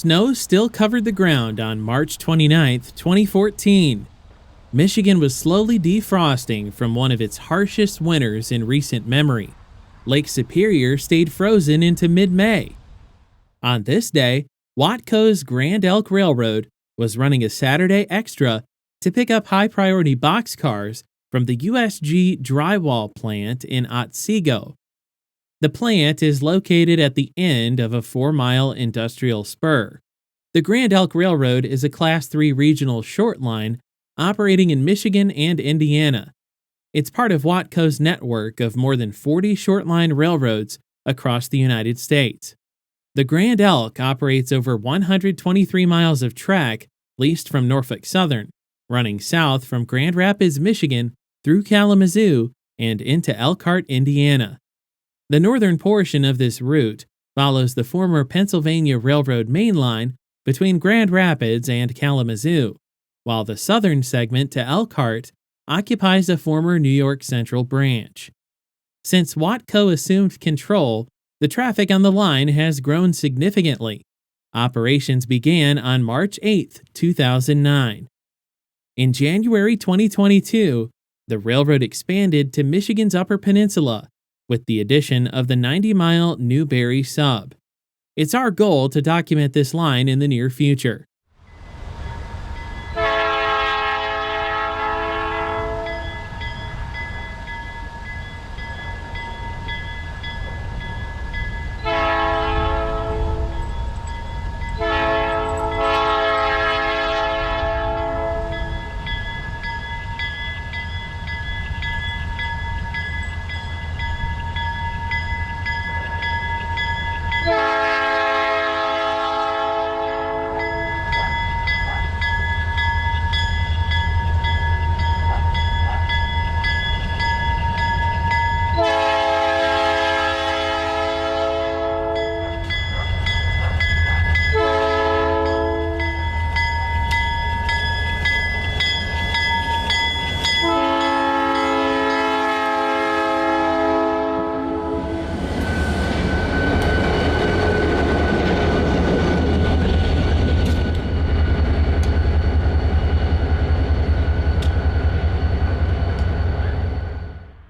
Snow still covered the ground on March 29, 2014. Michigan was slowly defrosting from one of its harshest winters in recent memory. Lake Superior stayed frozen into mid-May. On this day, WATCO's Grand Elk Railroad was running a Saturday extra to pick up high-priority boxcars from the USG drywall plant in Otsego. The plant is located at the end of a 4-mile industrial spur. The Grand Elk Railroad is a Class 3 regional short line operating in Michigan and Indiana. It's part of WATCO's network of more than 40 short-line railroads across the United States. The Grand Elk operates over 123 miles of track leased from Norfolk Southern, running south from Grand Rapids, Michigan, through Kalamazoo and into Elkhart, Indiana. The northern portion of this route follows the former Pennsylvania Railroad main line between Grand Rapids and Kalamazoo, while the southern segment to Elkhart occupies a former New York Central branch. Since WATCO assumed control, the traffic on the line has grown significantly. Operations began on March 8, 2009. In January 2022, the railroad expanded to Michigan's Upper Peninsula with the addition of the 90-mile Newberry sub. It's our goal to document this line in the near future.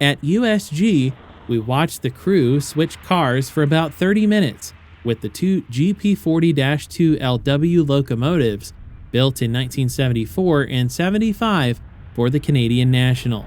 At USG, we watched the crew switch cars for about 30 minutes with the two GP40-2 LW locomotives built in 1974 and 75 for the Canadian National.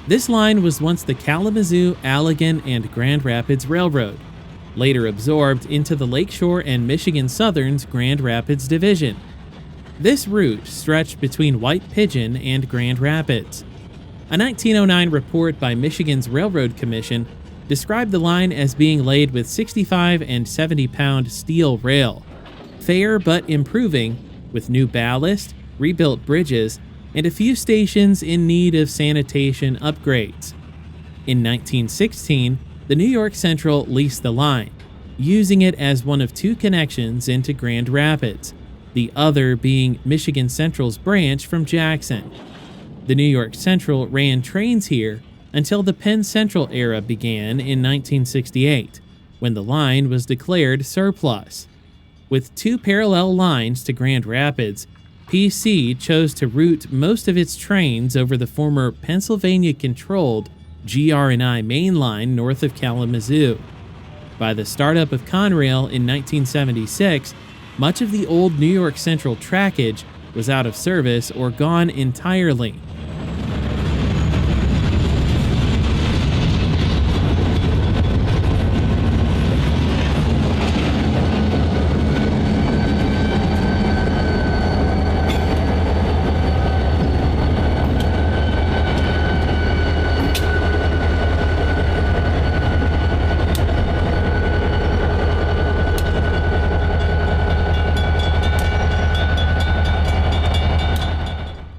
This line was once the Kalamazoo, Allegan, and Grand Rapids Railroad, later absorbed into the Lakeshore and Michigan Southern's Grand Rapids Division. This route stretched between White Pigeon and Grand Rapids. A 1909 report by Michigan's Railroad Commission described the line as being laid with 65 and 70-pound steel rail, fair but improving, with new ballast, rebuilt bridges, and a few stations in need of sanitation upgrades. In 1916, the New York Central leased the line, using it as one of two connections into Grand Rapids. the other being Michigan Central's branch from Jackson. The New York Central ran trains here until the Penn Central era began in 1968, when the line was declared surplus. With two parallel lines to Grand Rapids, PC chose to route most of its trains over the former Pennsylvania-controlled GR&I main line north of Kalamazoo. By the startup of Conrail in 1976, much of the old New York Central trackage was out of service or gone entirely.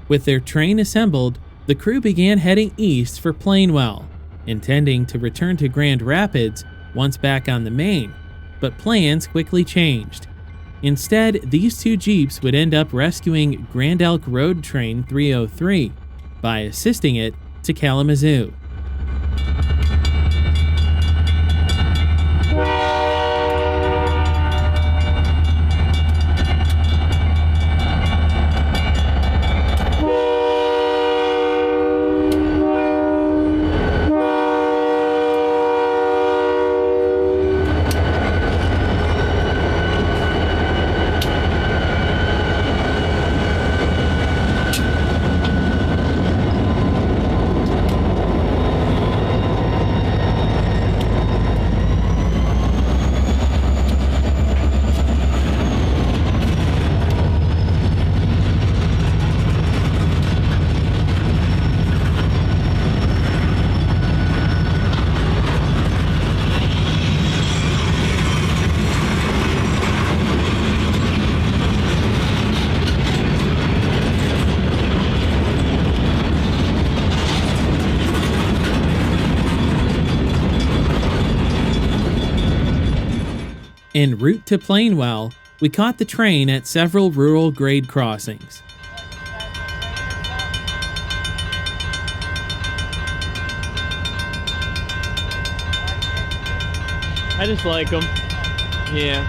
With their train assembled, the crew began heading east for Plainwell, intending to return to Grand Rapids once back on the main, but plans quickly changed. Instead, these two Jeeps would end up rescuing Grand Elk Road Train 303 by assisting it to Kalamazoo. En route to Plainwell, we caught the train at several rural grade crossings. I just like them. Yeah.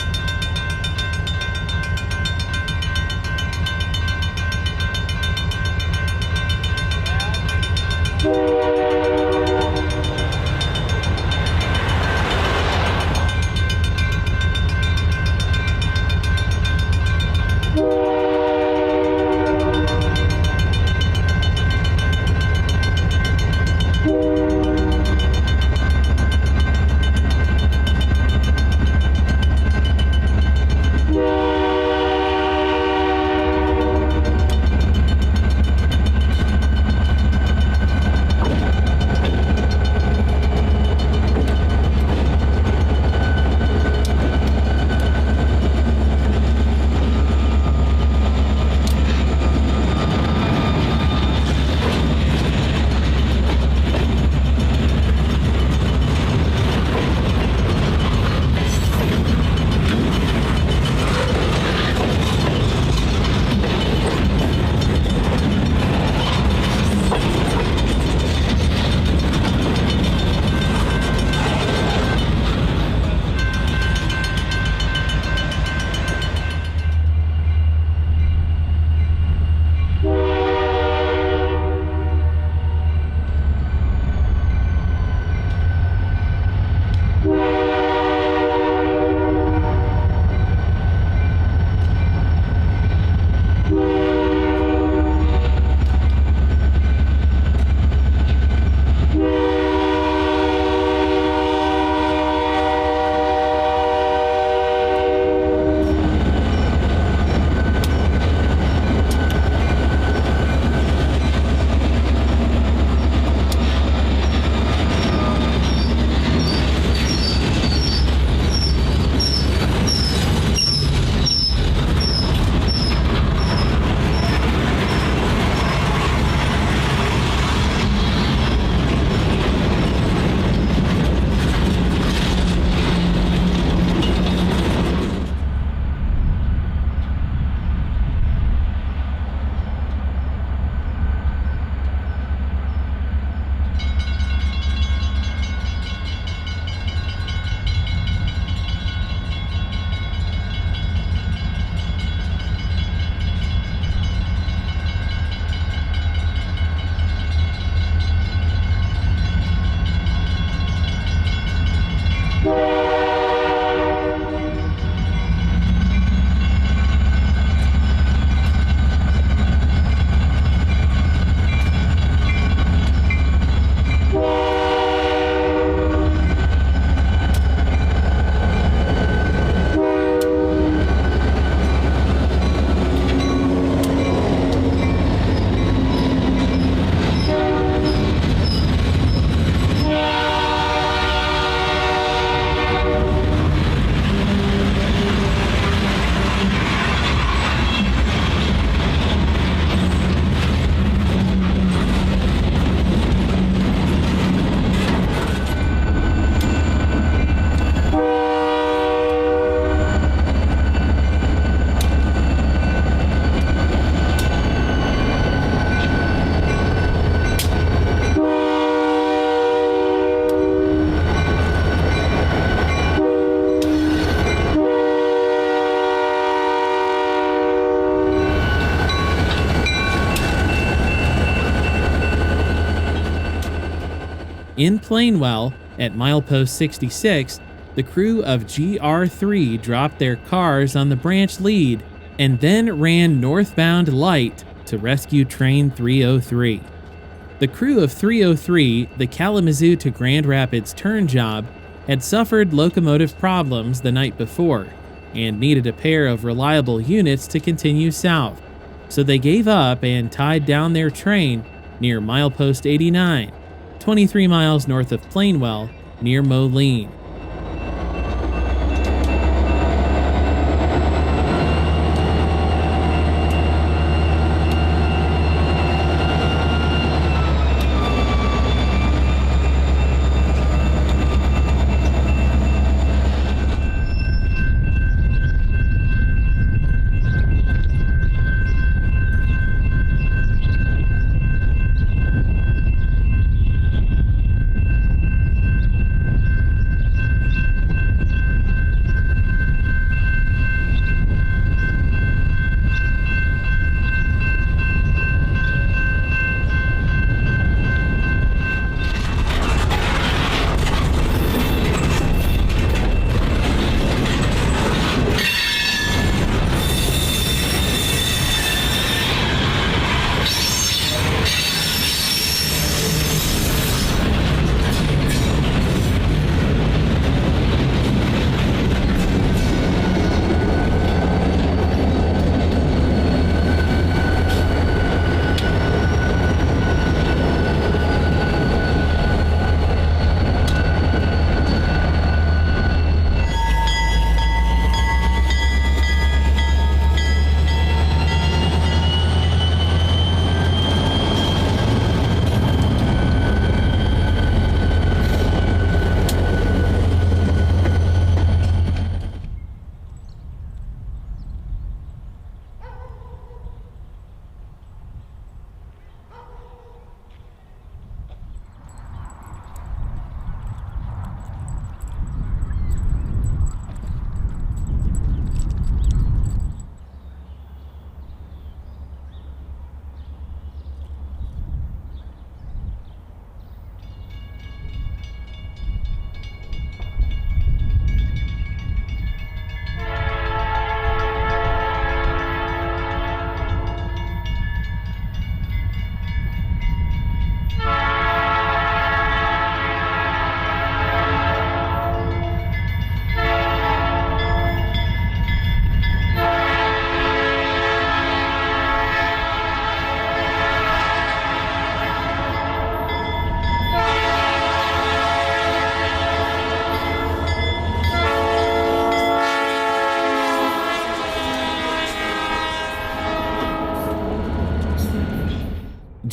In Plainwell, at milepost 66, the crew of GR3 dropped their cars on the branch lead and then ran northbound light to rescue train 303. The crew of 303, the Kalamazoo to Grand Rapids turn job, had suffered locomotive problems the night before and needed a pair of reliable units to continue south, so they gave up and tied down their train near milepost 89, 23 miles north of Plainwell, near Moline.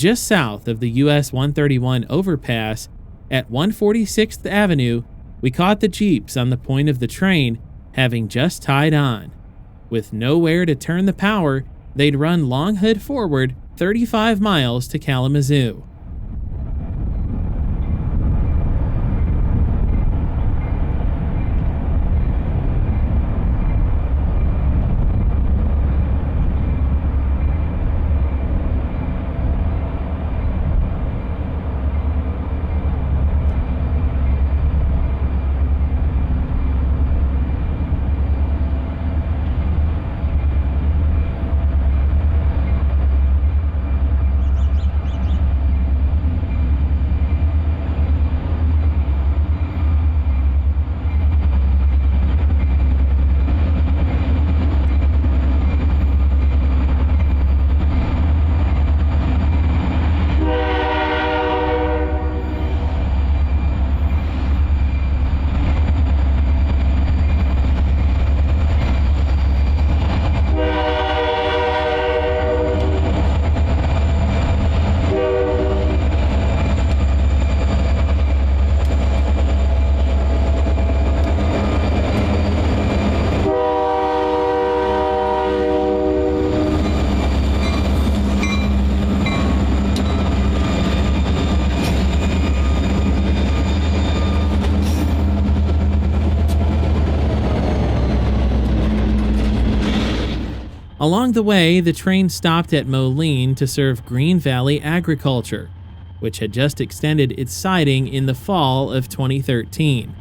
Just south of the US 131 overpass at 146th Avenue, we caught the Jeeps on the point of the train, having just tied on. With nowhere to turn the power, they'd run long hood forward 35 miles to Kalamazoo. Along the way, the train stopped at Moline to serve Green Valley agriculture, which had just extended its siding in the fall of 2013.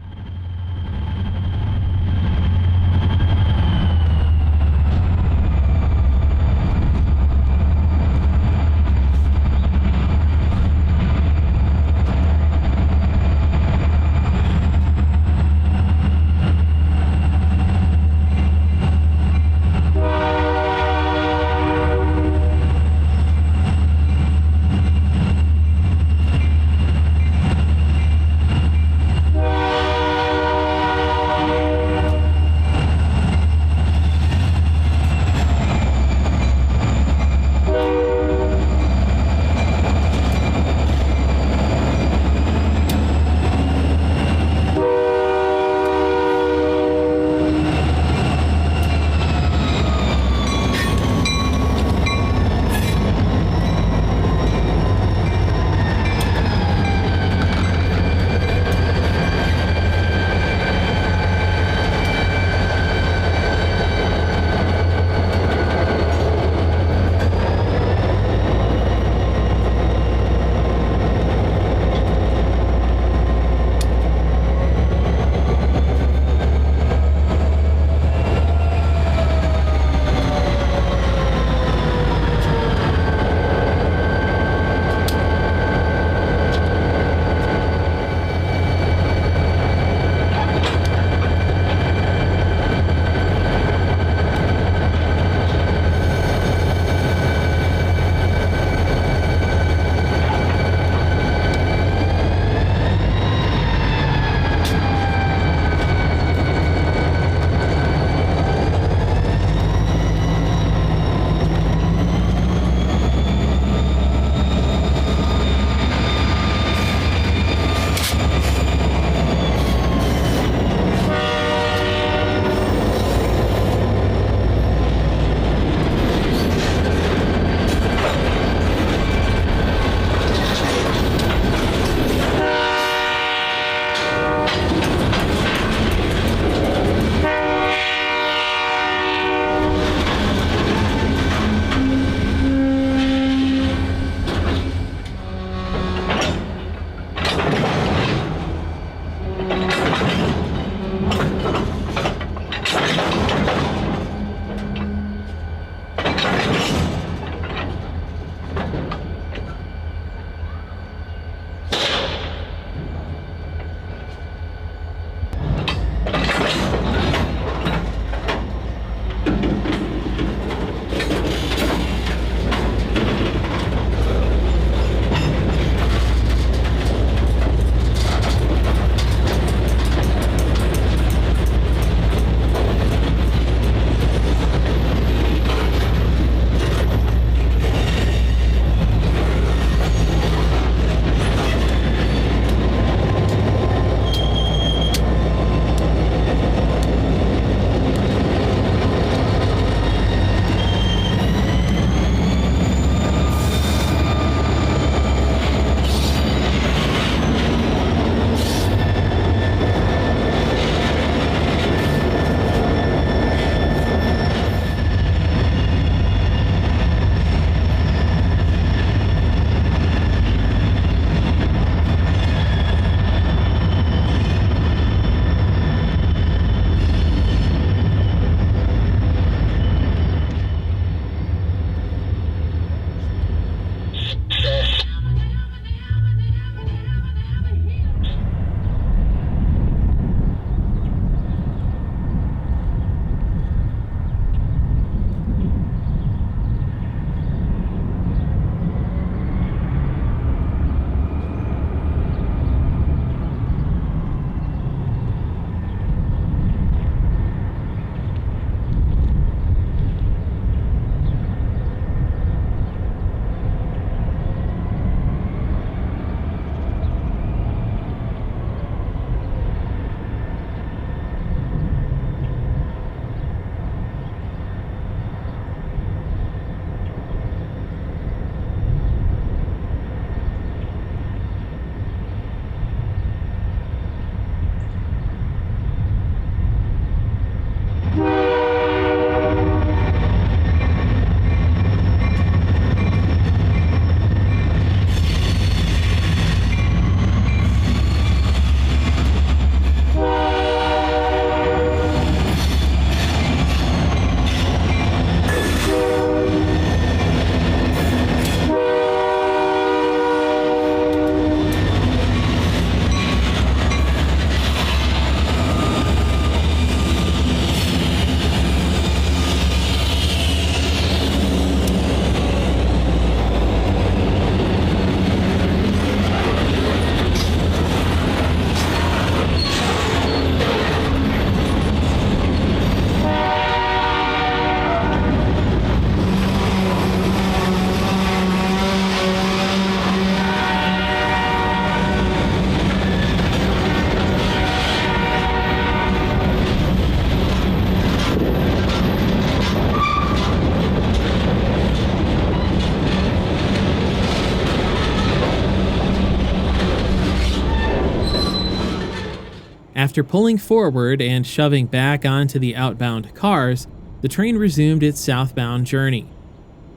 After pulling forward and shoving back onto the outbound cars, the train resumed its southbound journey.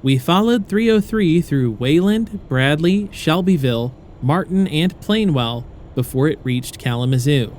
We followed 303 through Wayland, Bradley, Shelbyville, Martin, and Plainwell before it reached Kalamazoo.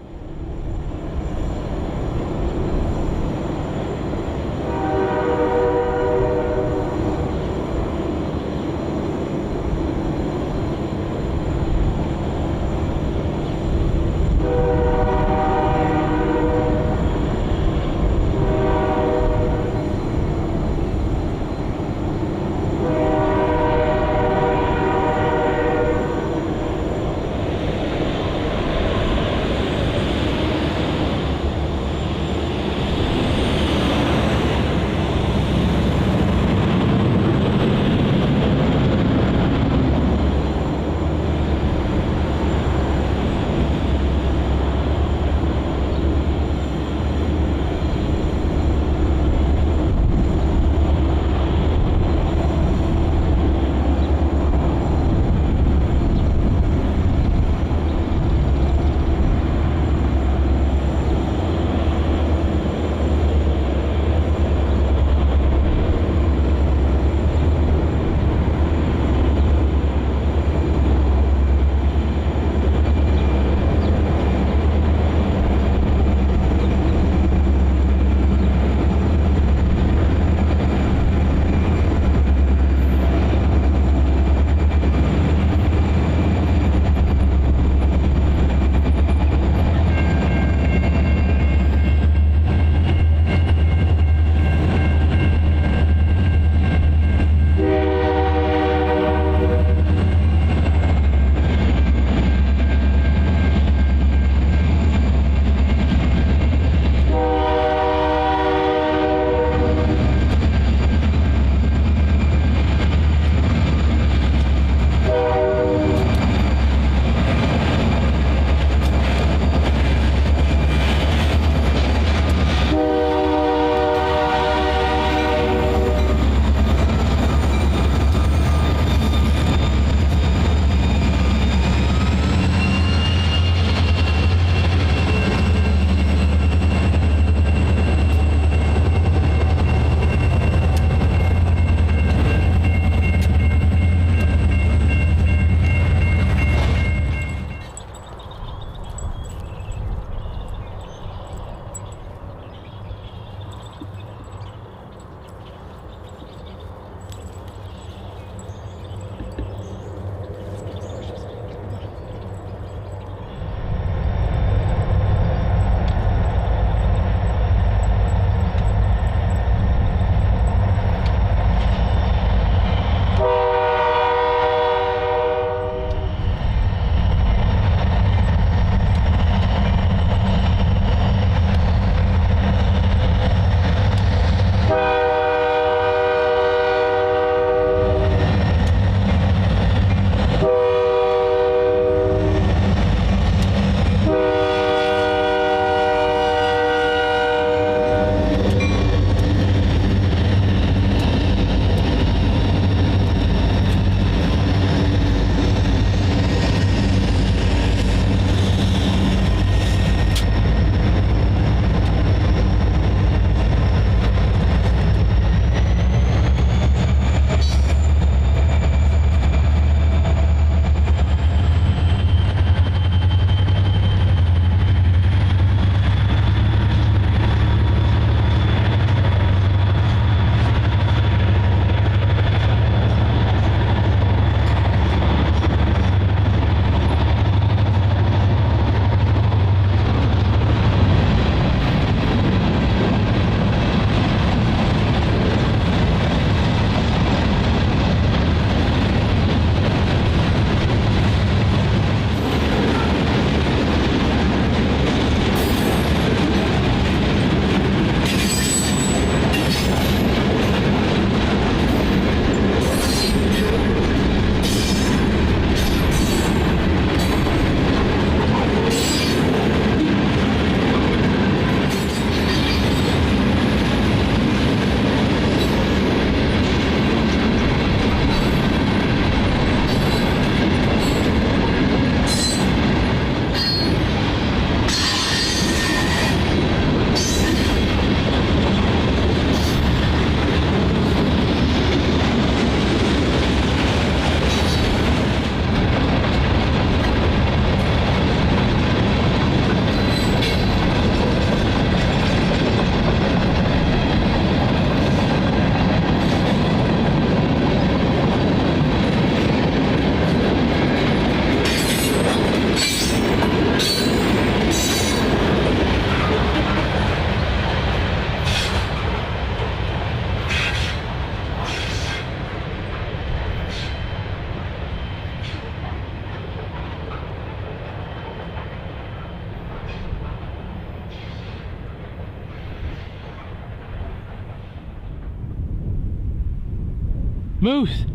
Moose!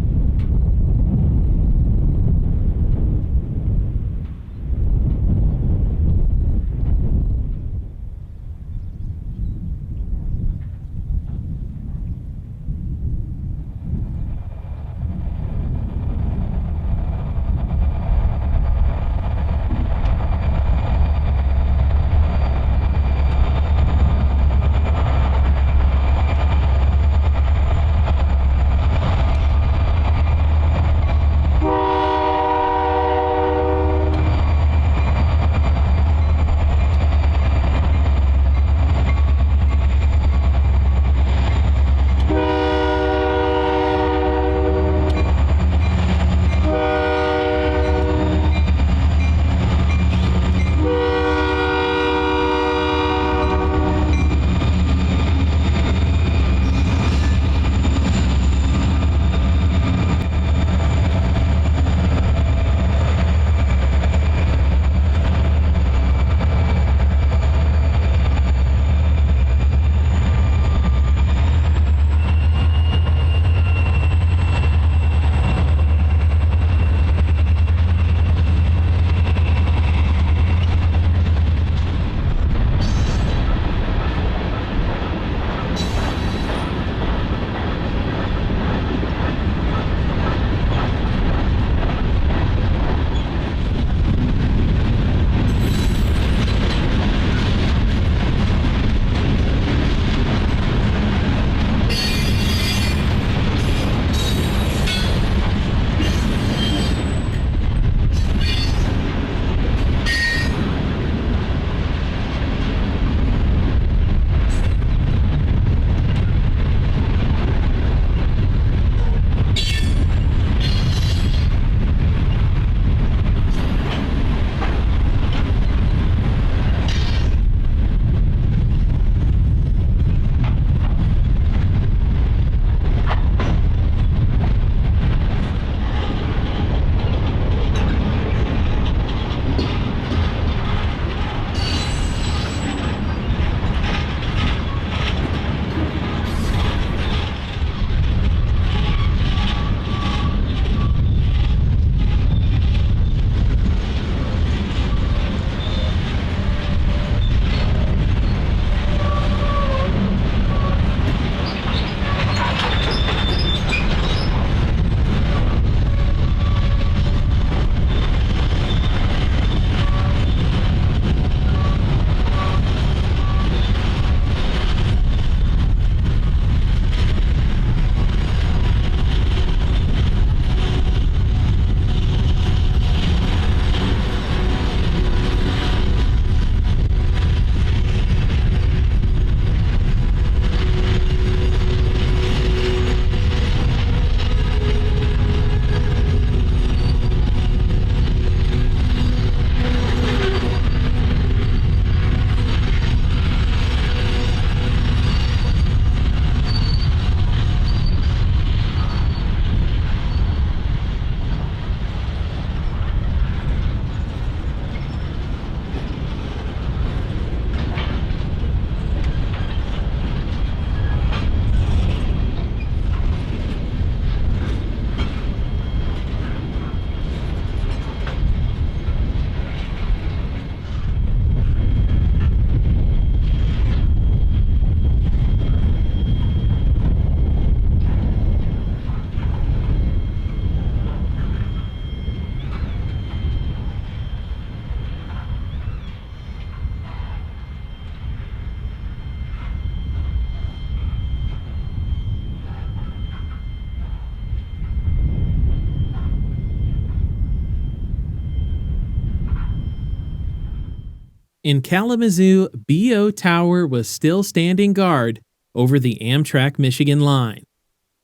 In Kalamazoo, BO Tower was still standing guard over the Amtrak Michigan line.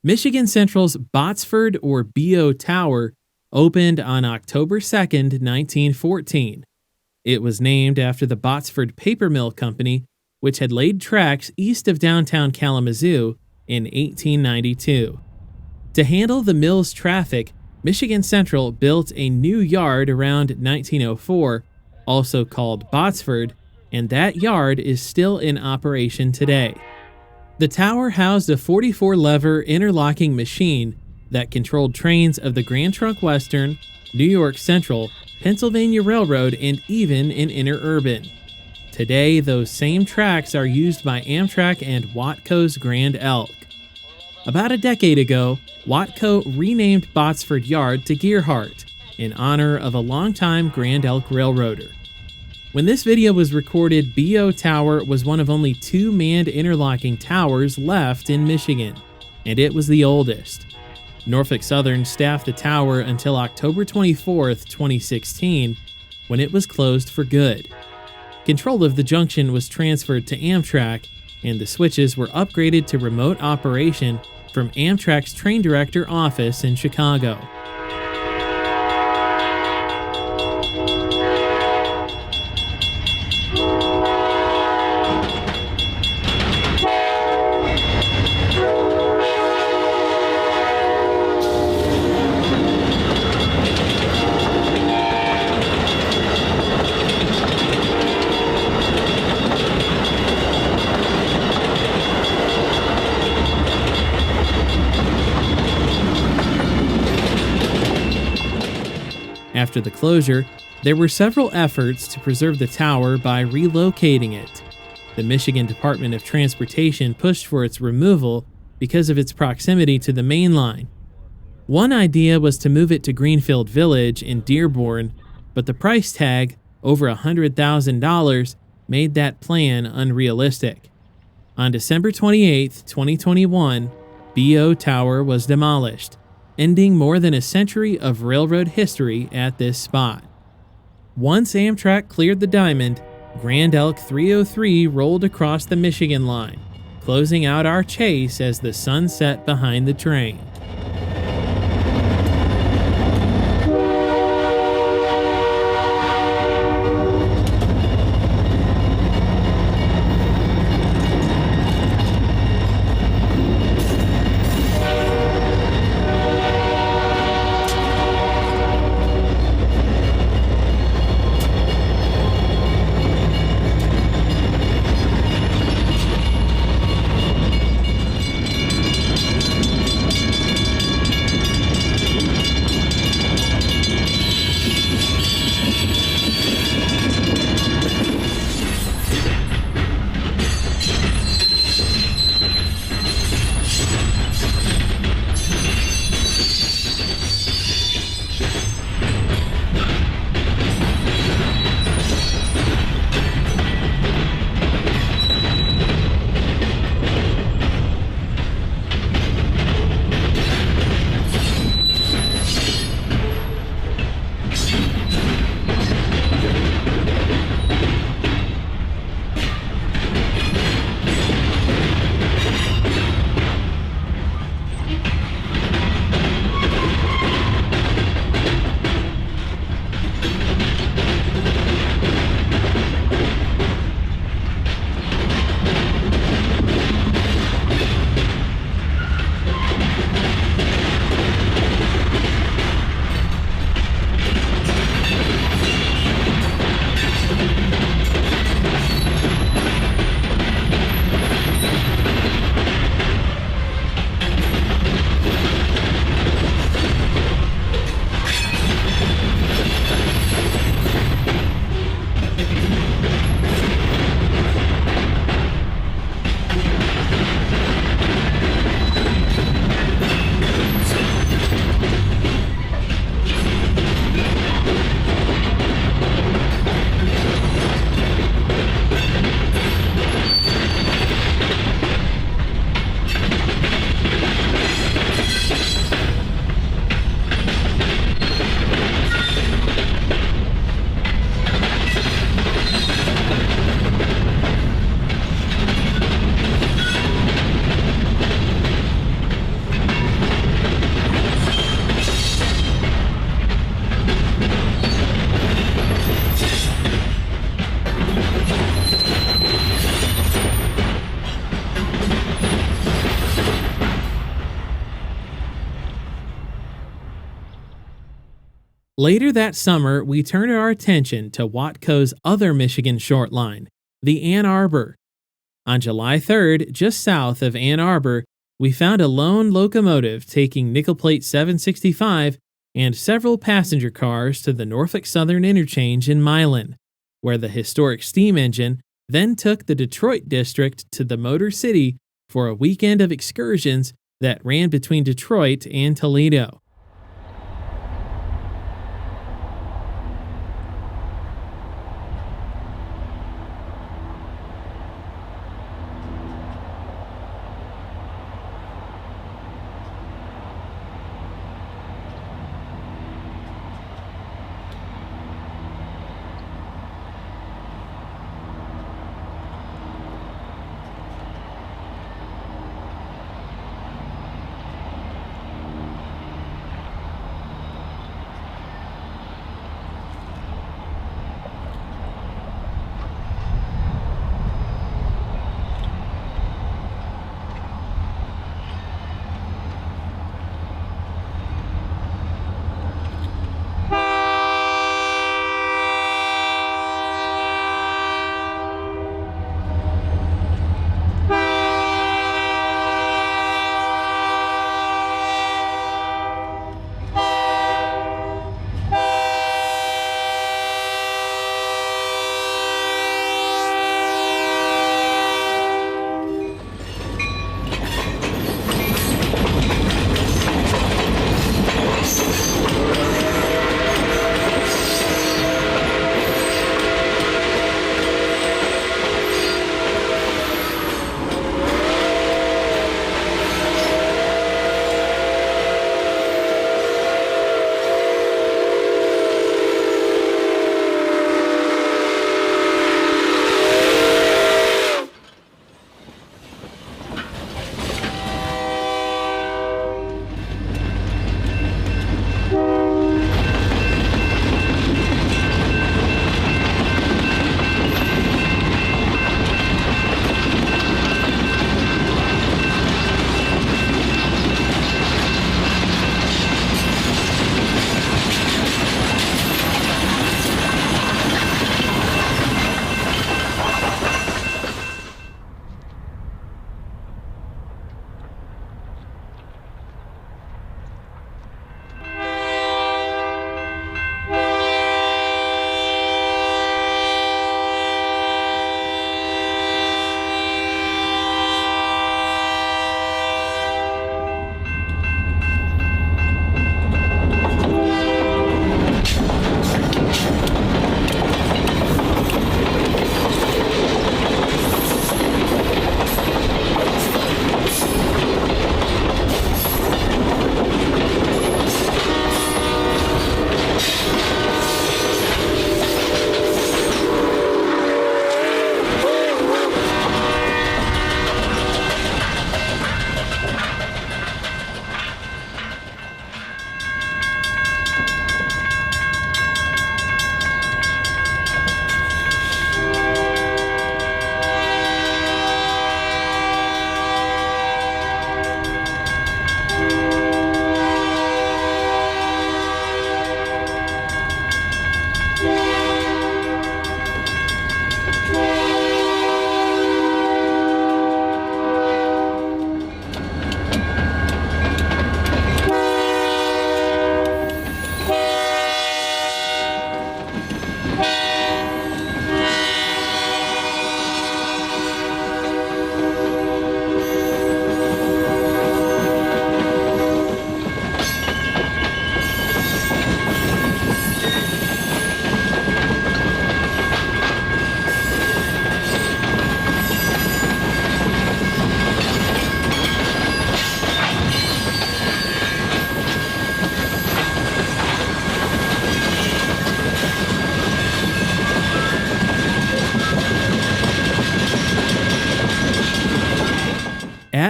Michigan Central's Botsford or BO Tower opened on October 2nd, 1914. It was named after the Botsford Paper Mill Company, which had laid tracks east of downtown Kalamazoo in 1892. To handle the mill's traffic, Michigan Central built a new yard around 1904, also called Botsford, and that yard is still in operation today. The tower housed a 44-lever interlocking machine that controlled trains of the Grand Trunk Western, New York Central, Pennsylvania Railroad, and even in interurban. Today, those same tracks are used by Amtrak and WATCO's Grand Elk. About a decade ago, WATCO renamed Botsford Yard to Gearhart in honor of a longtime Grand Elk railroader. When this video was recorded, BO Tower was one of only 2 manned interlocking towers left in Michigan, and it was the oldest. Norfolk Southern staffed the tower until October 24, 2016, when it was closed for good. Control of the junction was transferred to Amtrak, and the switches were upgraded to remote operation from Amtrak's train director office in Chicago. After the closure, there were several efforts to preserve the tower by relocating it. The Michigan Department of Transportation pushed for its removal because of its proximity to the main line. One idea was to move it to Greenfield Village in Dearborn, but the price tag, over $100,000, made that plan unrealistic. On December 28, 2021, BO Tower was demolished, ending more than a century of railroad history at this spot. Once Amtrak cleared the diamond, Grand Elk 303 rolled across the Michigan line, closing out our chase as the sun set behind the train. Later that summer, we turned our attention to WATCO's other Michigan short line, the Ann Arbor. On July 3rd, just south of Ann Arbor, we found a lone locomotive taking nickel plate 765 and several passenger cars to the Norfolk Southern Interchange in Milan, where the historic steam engine then took the Detroit district to the Motor City for a weekend of excursions that ran between Detroit and Toledo.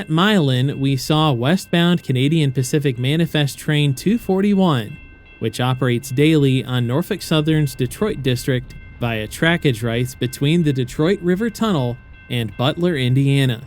At Milan, we saw westbound Canadian Pacific Manifest Train 241, which operates daily on Norfolk Southern's Detroit District via trackage rights between the Detroit River Tunnel and Butler, Indiana.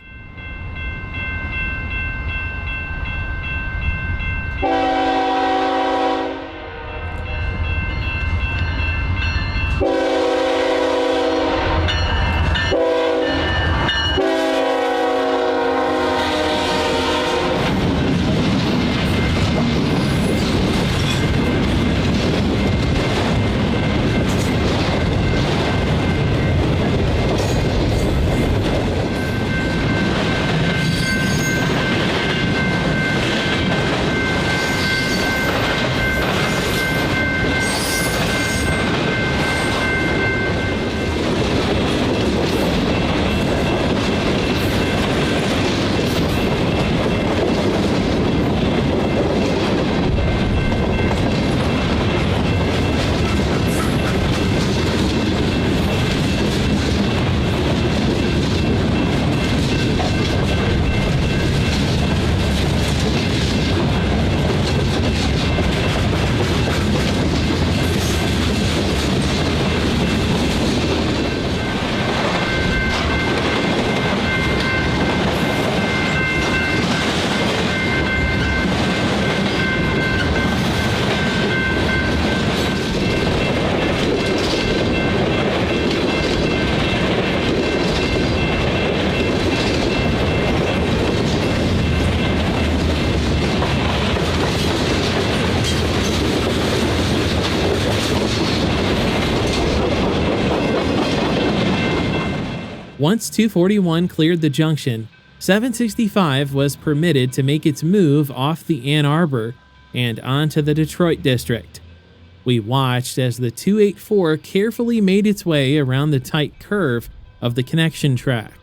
Once 241 cleared the junction, 765 was permitted to make its move off the Ann Arbor and onto the Detroit district. We watched as the 284 carefully made its way around the tight curve of the connection track.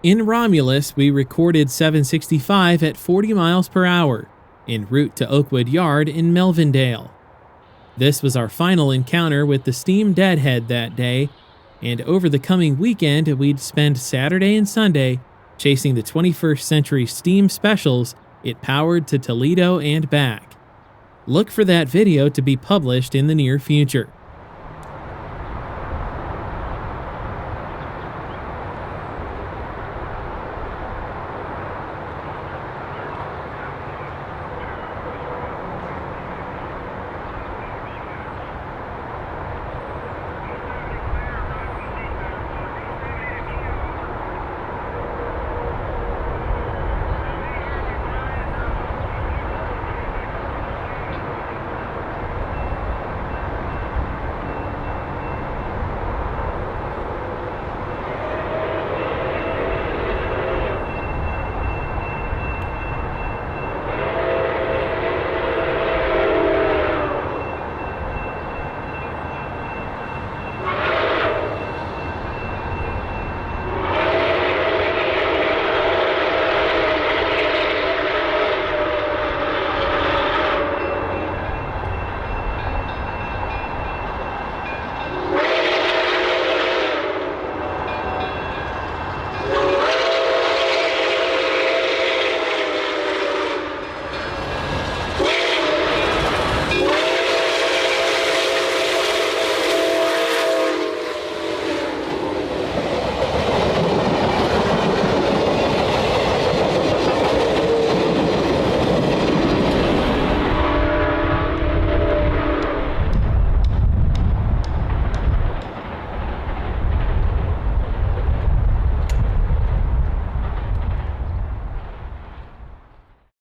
In Romulus, we recorded 765 at 40 miles per hour, en route to Oakwood Yard in Melvindale. This was our final encounter with the steam deadhead that day, and over the coming weekend, we'd spend Saturday and Sunday chasing the 21st Century steam specials it powered to Toledo and back. Look for that video to be published in the near future.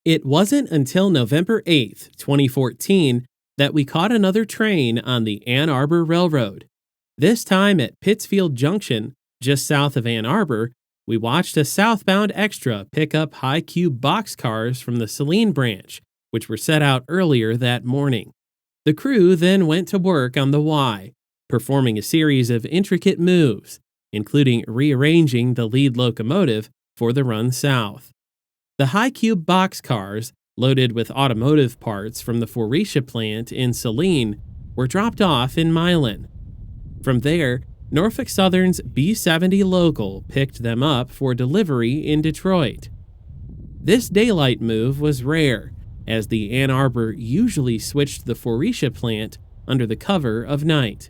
It wasn't until November 8, 2014, that we caught another train on the Ann Arbor Railroad, this time at Pittsfield Junction, just south of Ann Arbor, we watched a Southbound extra pick up high cube boxcars from the Saline branch, which were set out earlier that morning. The crew then went to work on the Y, performing a series of intricate moves, including rearranging the lead locomotive for the run south. The high cube boxcars, loaded with automotive parts from the Faurecia plant in Saline, were dropped off in Milan. From there, Norfolk Southern's B-70 local picked them up for delivery in Detroit. This daylight move was rare, as the Ann Arbor usually switched the Faurecia plant under the cover of night.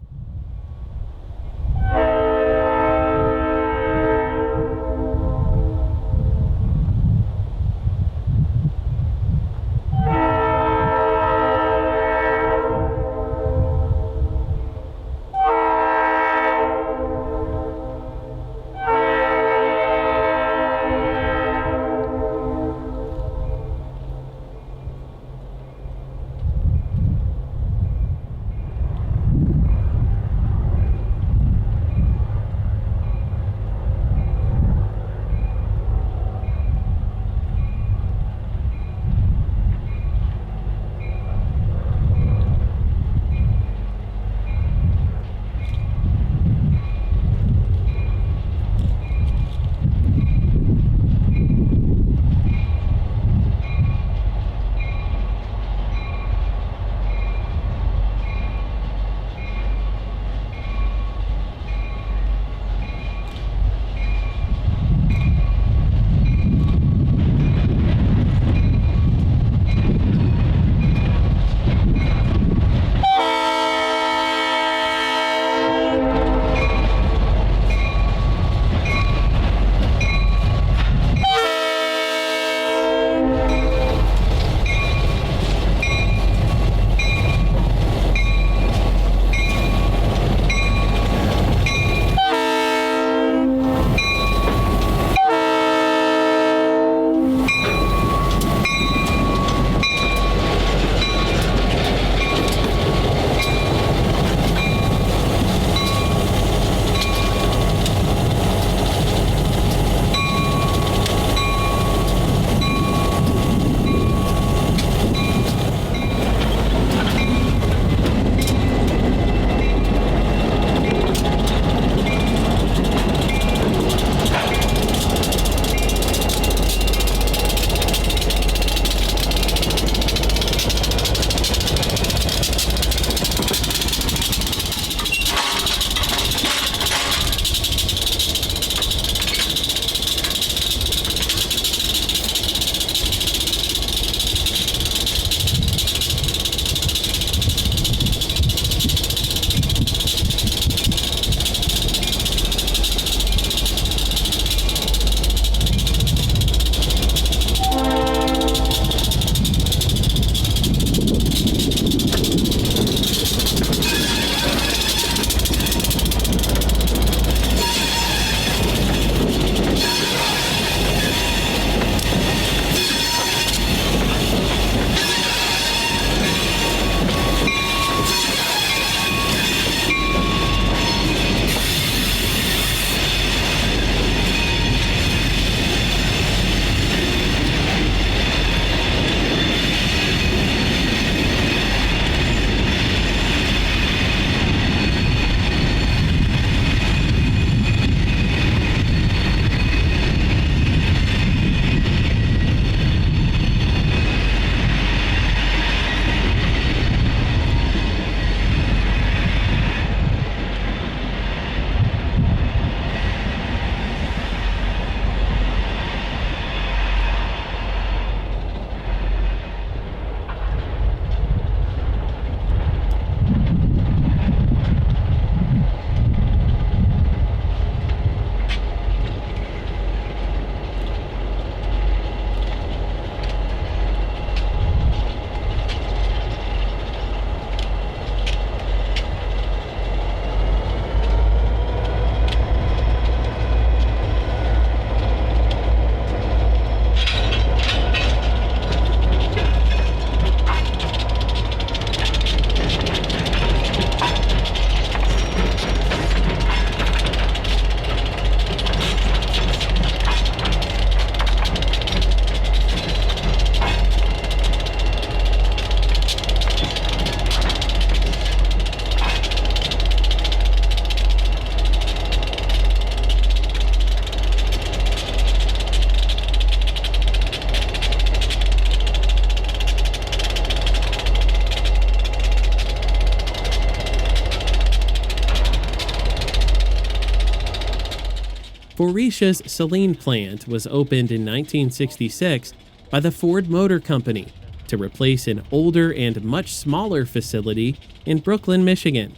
Foretia's Saline plant was opened in 1966 by the Ford Motor Company to replace an older and much smaller facility in Brooklyn, Michigan.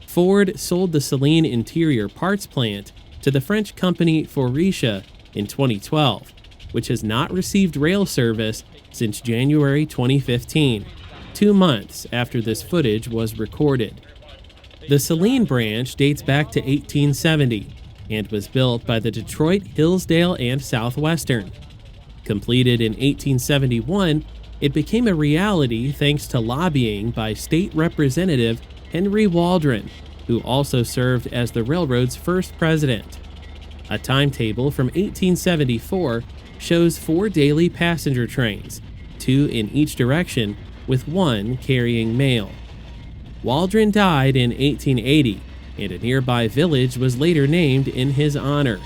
Ford sold the Saline interior parts plant to the French company Foretia in 2012, which has not received rail service since January 2015, 2 months after this footage was recorded. The Saline branch dates back to 1870 and was built by the Detroit, Hillsdale, and Southwestern. Completed in 1871, it became a reality thanks to lobbying by State Representative Henry Waldron, who also served as the railroad's first president. A timetable from 1874 shows 4 daily passenger trains, 2 in each direction, with 1 carrying mail. Waldron died in 1880, and a nearby village was later named in his honor.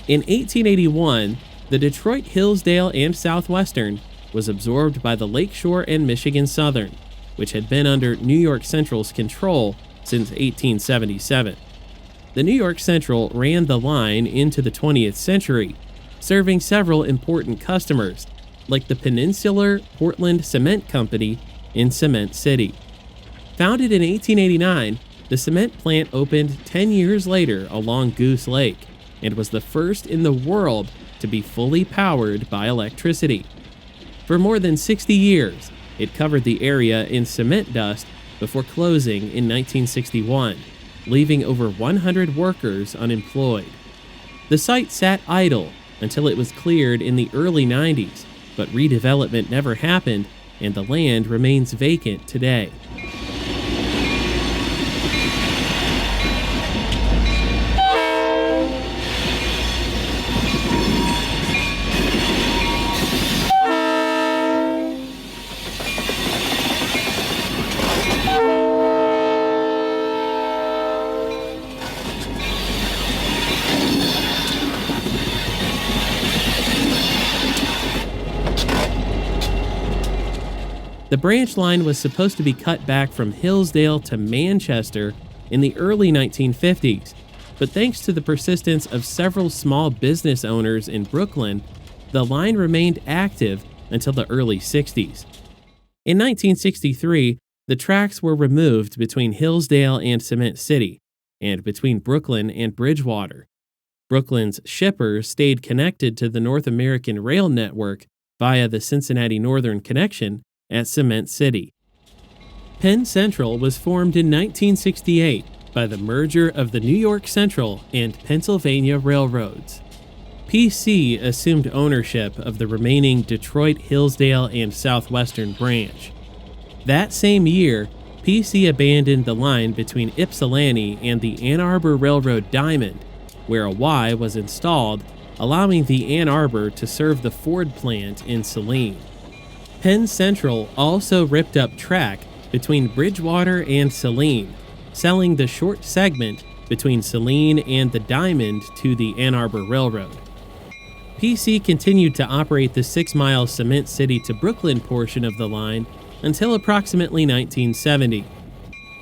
In 1881, the Detroit, Hillsdale, and Southwestern was absorbed by the Lakeshore and Michigan Southern, which had been under New York Central's control since 1877. The New York Central ran the line into the 20th century, serving several important customers, like the Peninsular Portland Cement Company in Cement City. Founded in 1889, the cement plant opened 10 years later along Goose Lake and was the first in the world to be fully powered by electricity. For more than 60 years, it covered the area in cement dust before closing in 1961, leaving over 100 workers unemployed. The site sat idle until it was cleared in the early 90s, but redevelopment never happened and the land remains vacant today. The branch line was supposed to be cut back from Hillsdale to Manchester in the early 1950s, but thanks to the persistence of several small business owners in Brooklyn, the line remained active until the early 60s. In 1963, the tracks were removed between Hillsdale and Cement City, and between Brooklyn and Bridgewater. Brooklyn's shippers stayed connected to the North American rail network via the Cincinnati Northern Connection at Cement City. Penn Central was formed in 1968 by the merger of the New York Central and Pennsylvania Railroads. PC assumed ownership of the remaining Detroit, Hillsdale, and Southwestern branch. That same year, PC abandoned the line between Ypsilanti and the Ann Arbor Railroad Diamond, where a Y was installed, allowing the Ann Arbor to serve the Ford plant in Saline. Penn Central also ripped up track between Bridgewater and Saline, selling the short segment between Saline and the Diamond to the Ann Arbor Railroad. PC continued to operate the 6-mile Cement City to Brooklyn portion of the line until approximately 1970.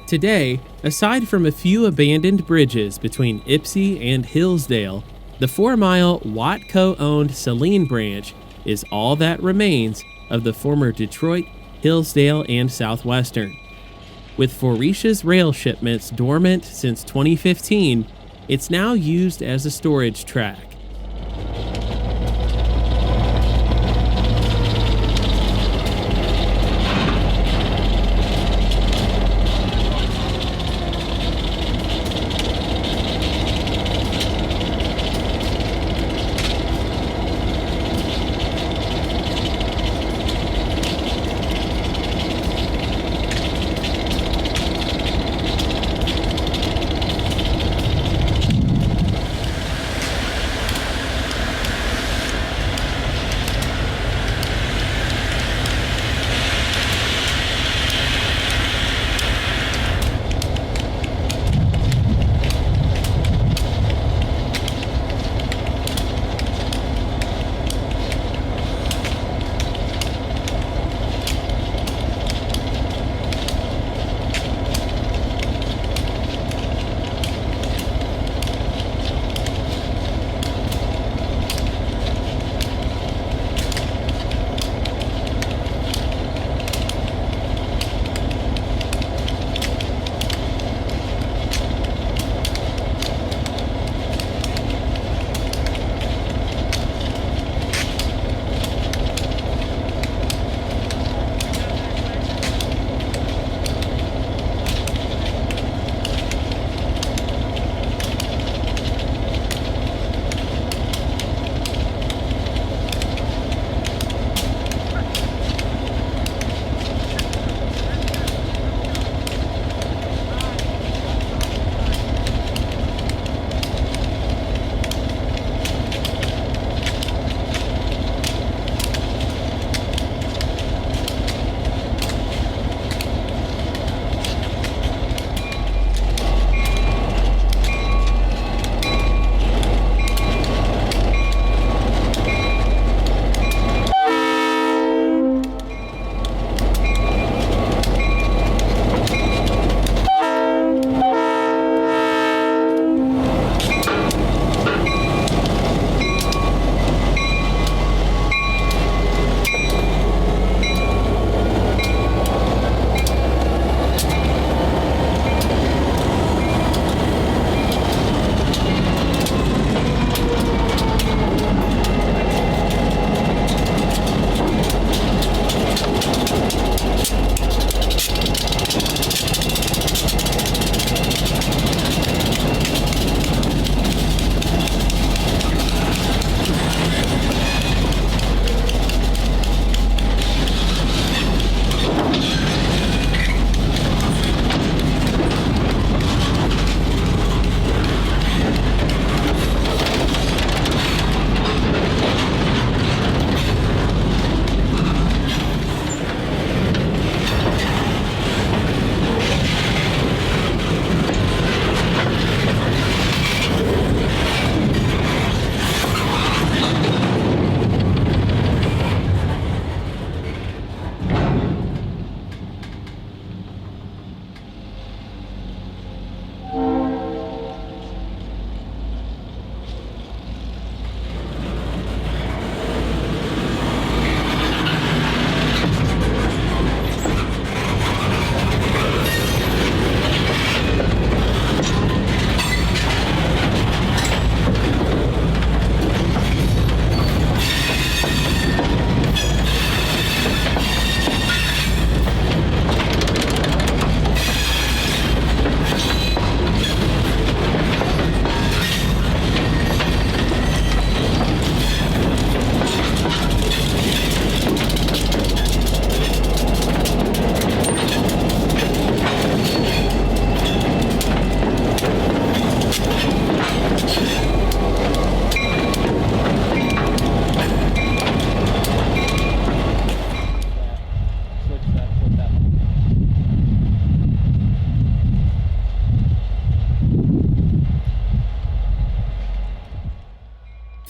Today, aside from a few abandoned bridges between Ypsi and Hillsdale, the 4-mile WATCO-owned Saline branch is all that remains of the former Detroit, Hillsdale, and Southwestern. With Faurecia rail shipments dormant since 2015, it's now used as a storage track.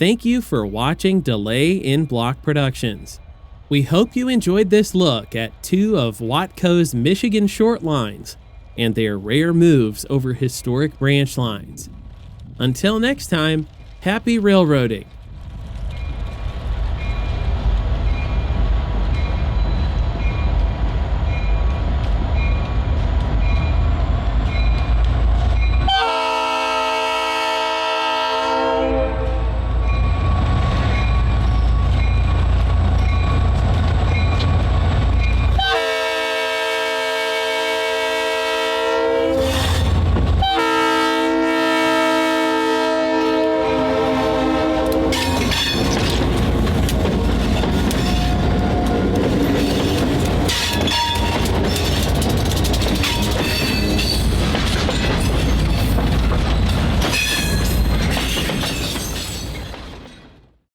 Thank you for watching Delay in Block Productions. We hope you enjoyed this look at two of WATCO's Michigan short lines and their rare moves over historic branch lines. Until next time, happy railroading.